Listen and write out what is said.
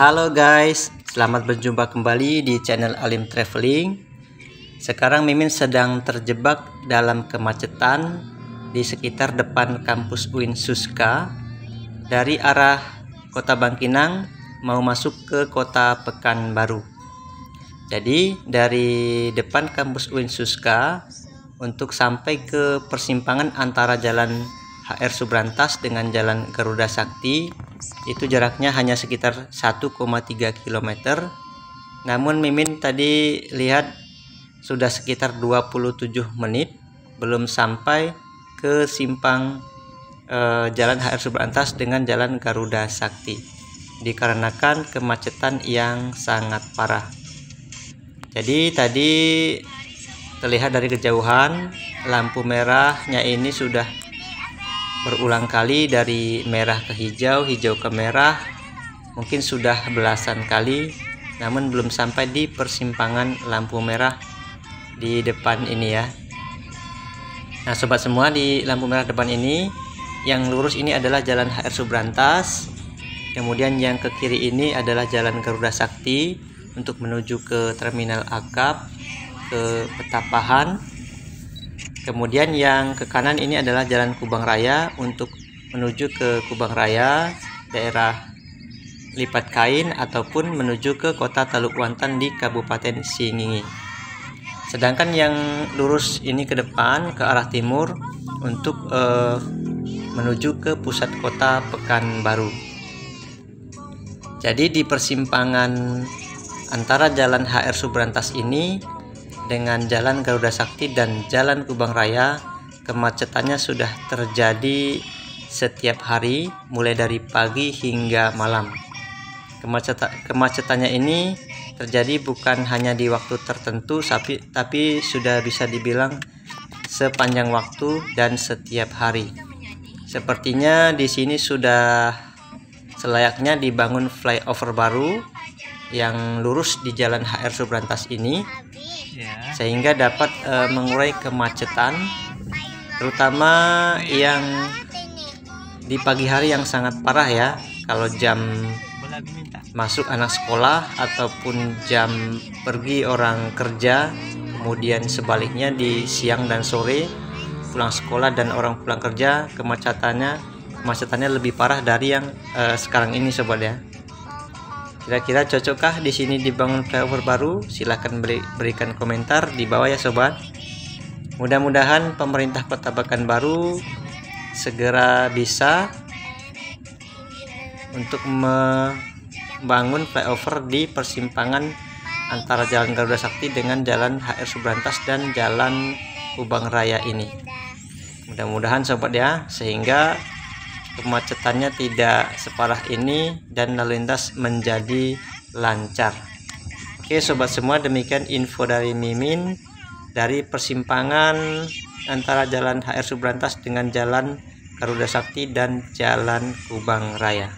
Halo guys, selamat berjumpa kembali di channel Alim Traveling. Sekarang Mimin sedang terjebak dalam kemacetan di sekitar depan kampus UIN Suska dari arah Kota Bangkinang mau masuk ke Kota Pekanbaru. Jadi dari depan kampus UIN Suska untuk sampai ke persimpangan antara jalan HR Subrantas dengan jalan Garuda Sakti itu jaraknya hanya sekitar 1,3 km. Namun Mimin tadi lihat sudah sekitar 27 menit belum sampai ke simpang jalan HR Subrantas dengan jalan Garuda Sakti dikarenakan kemacetan yang sangat parah. Jadi tadi terlihat dari kejauhan lampu merahnya ini sudah berulang kali dari merah ke hijau, hijau ke merah, mungkin sudah belasan kali, namun belum sampai di persimpangan lampu merah di depan ini ya. Nah sobat semua, di lampu merah depan ini yang lurus ini adalah jalan HR Subrantas, kemudian yang ke kiri ini adalah jalan Garuda Sakti untuk menuju ke Terminal Akap, ke Petapahan. Kemudian yang ke kanan ini adalah Jalan Kubang Raya untuk menuju ke Kubang Raya, daerah Lipat Kain ataupun menuju ke Kota Teluk Wantan di Kabupaten Singingi. Sedangkan yang lurus ini ke depan ke arah timur untuk menuju ke pusat kota Pekanbaru. Jadi di persimpangan antara Jalan HR Subrantas ini dengan Jalan Garuda Sakti dan Jalan Kubang Raya, kemacetannya sudah terjadi setiap hari mulai dari pagi hingga malam. Kemacetannya ini terjadi bukan hanya di waktu tertentu, tapi sudah bisa dibilang sepanjang waktu dan setiap hari. Sepertinya di sini sudah selayaknya dibangun flyover baru yang lurus di Jalan HR Subrantas ini, sehingga dapat mengurai kemacetan, terutama yang di pagi hari yang sangat parah ya, kalau jam masuk anak sekolah ataupun jam pergi orang kerja, kemudian sebaliknya di siang dan sore pulang sekolah dan orang pulang kerja, kemacetannya lebih parah dari yang sekarang ini sobat ya. Kira-kira cocokkah di sini dibangun flyover baru? Silahkan berikan komentar di bawah ya sobat. Mudah-mudahan pemerintah Kota Pekanbaru segera bisa untuk membangun flyover di persimpangan antara Jalan Garuda Sakti dengan Jalan HR Subrantas dan Jalan Kubang Raya ini. Mudah-mudahan sobat ya, sehingga kemacetannya tidak separah ini dan lalu lintas menjadi lancar. Oke sobat semua, demikian info dari Mimin dari persimpangan antara Jalan HR Subrantas dengan Jalan Garuda Sakti dan Jalan Kubang Raya.